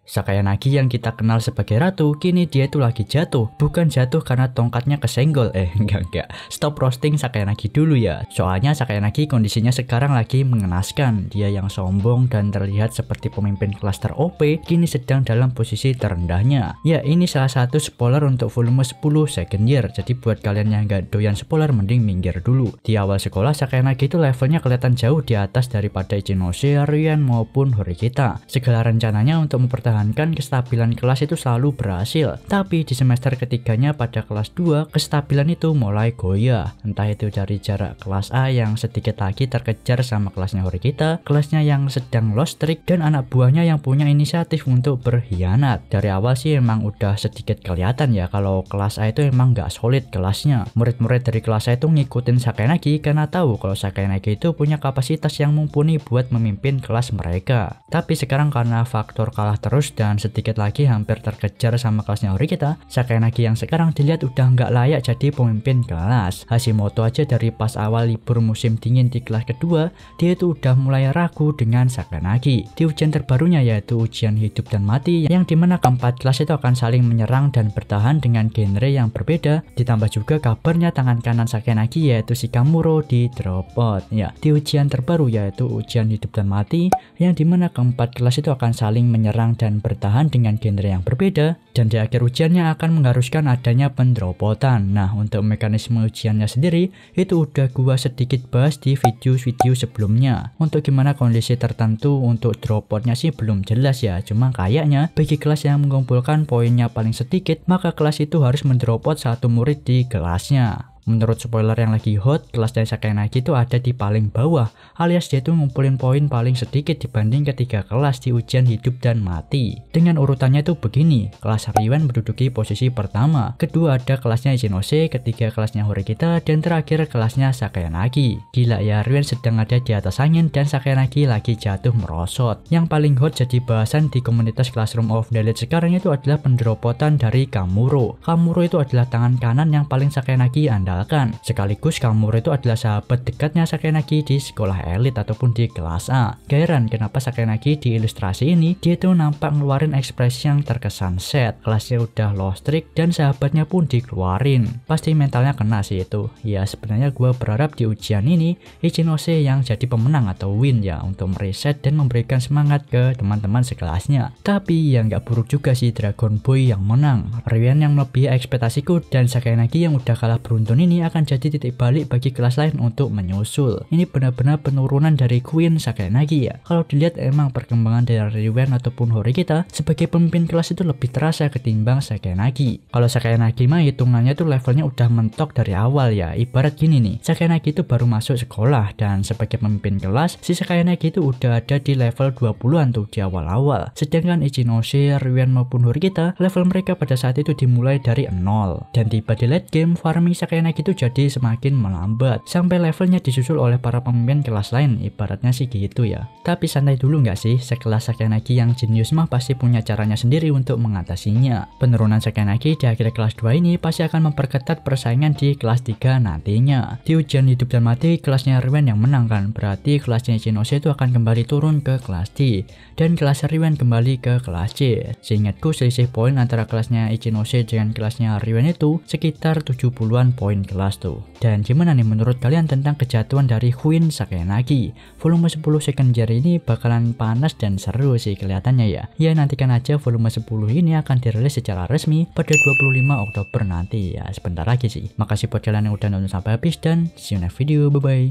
Sakayanagi yang kita kenal sebagai ratu, kini dia itu lagi jatuh. Bukan jatuh karena tongkatnya kesenggol. Enggak. Stop roasting Sakayanagi dulu ya. Soalnya Sakayanagi kondisinya sekarang lagi mengenaskan. Dia yang sombong dan terlihat seperti pemimpin kelas ter-OP, kini sedang dalam posisi terendahnya. Ya, ini salah satu spoiler untuk volume 10 second year. Jadi buat kalian yang nggak doyan spoiler, mending minggir dulu. Di awal sekolah, Sakayanagi itu levelnya kelihatan jauh di atas daripada Ichinose, Ryuan maupun Horikita. Segala rencananya untuk mempertahankan kestabilan kelas itu selalu berhasil, tapi di semester ketiganya pada kelas 2 kestabilan itu mulai goyah. Entah itu dari jarak kelas A yang sedikit lagi terkejar sama kelasnya Horikita, kelasnya yang sedang lost streak, dan anak buahnya yang punya inisiatif untuk berkhianat. Dari awal sih emang udah sedikit kelihatan ya kalau kelas A itu emang nggak solid kelasnya. Murid-murid dari kelas A itu ngikutin Sakayanagi karena tahu kalau Sakayanagi itu punya kapasitas yang mumpuni buat memimpin kelas mereka. Tapi sekarang karena faktor kalah terus dan sedikit lagi hampir terkejar sama kelasnya Horikita, Sakayanagi yang sekarang dilihat udah nggak layak jadi pemimpin kelas. Hashimoto aja dari pas awal libur musim dingin di kelas kedua, dia itu udah mulai ragu dengan Sakayanagi. Di ujian terbarunya yaitu ujian hidup dan mati, yang dimana keempat kelas itu akan saling menyerang dan bertahan dengan genre yang berbeda. Ditambah juga kabarnya tangan kanan Sakayanagi yaitu Shikamuro di drop out. Ya, di ujian terbaru yaitu ujian hidup dan mati, yang dimana keempat kelas itu akan saling menyerang dan bertahan dengan genre yang berbeda, dan di akhir ujiannya akan mengharuskan adanya pendropotan. Nah, untuk mekanisme ujiannya sendiri itu udah gua sedikit bahas di video-video sebelumnya. Untuk gimana kondisi tertentu untuk dropotnya sih belum jelas ya, cuma kayaknya bagi kelas yang mengumpulkan poinnya paling sedikit, maka kelas itu harus mendropot satu murid di kelasnya. Menurut spoiler yang lagi hot, kelas dari Sakayanagi itu ada di paling bawah, alias dia itu ngumpulin poin paling sedikit dibanding ketiga kelas di ujian hidup dan mati. Dengan urutannya itu begini, kelas Ryuan menduduki posisi pertama, kedua ada kelasnya Ichinose, ketiga kelasnya Horikita, dan terakhir kelasnya Sakayanagi. Gila ya, Ryuan sedang ada di atas angin dan Sakayanagi lagi jatuh merosot. Yang paling hot jadi bahasan di komunitas Classroom of the Elite sekarang itu adalah pendropotan dari Kamuro. Kamuro itu adalah tangan kanan yang paling Sakayanagi andalkan. Sekaligus Kamuro itu adalah sahabat dekatnya Sakayanagi di sekolah elit ataupun di kelas A. Gak heran kenapa Sakayanagi di ilustrasi ini dia tuh nampak ngeluarin ekspresi yang terkesan sad. Kelasnya udah lost streak dan sahabatnya pun dikeluarin. Pasti mentalnya kena sih itu. Ya sebenarnya gue berharap di ujian ini Ichinose yang jadi pemenang atau win ya, untuk mereset dan memberikan semangat ke teman-teman sekelasnya. Tapi ya nggak buruk juga sih Dragon Boy yang menang. Ryuan yang melebihi ekspektasiku dan Sakayanagi yang udah kalah beruntun ini akan jadi titik balik bagi kelas lain untuk menyusul. Ini benar-benar penurunan dari Queen Sakayanagi ya. Kalau dilihat emang perkembangan dari Ryuan ataupun Horikita sebagai pemimpin kelas itu lebih terasa ketimbang Sakayanagi. Kalau Sakayanagi mah hitungannya tuh levelnya udah mentok dari awal ya. Ibarat gini nih, Sakayanagi itu baru masuk sekolah dan sebagai pemimpin kelas, si Sakayanagi itu udah ada di level 20-an tuh di awal-awal. Sedangkan Ichinose, Ryuan maupun Horikita, level mereka pada saat itu dimulai dari 0. Dan tiba di late game, farming Sakayanagi itu jadi semakin melambat sampai levelnya disusul oleh para pemimpin kelas lain, ibaratnya sih gitu ya. Tapi santai dulu nggak sih, sekelas Sakayanagi yang jenius mah pasti punya caranya sendiri untuk mengatasinya. Penurunan Sakayanagi di akhir kelas 2 ini pasti akan memperketat persaingan di kelas 3 nantinya. Di ujian hidup dan mati kelasnya Ryuan yang menang kan, berarti kelasnya Ichinose itu akan kembali turun ke kelas D dan kelas Ryuan kembali ke kelas C. Seingatku selisih poin antara kelasnya Ichinose dengan kelasnya Ryuan itu sekitar 70-an poin kelas tuh. Dan gimana nih menurut kalian tentang kejatuhan dari Queen Sakayanagi? Volume 10 second year ini bakalan panas dan seru sih kelihatannya ya. Ya nantikan aja volume 10 ini akan dirilis secara resmi pada 25 Oktober nanti ya, sebentar lagi sih. Makasih buat kalian yang udah nonton sampai habis dan see you next video, bye bye.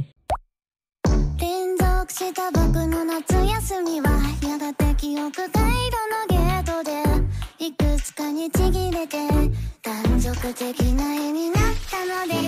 した僕の夏休みはやがて記憶回路のゲートでいくつかにちぎれて断続的な絵になったのです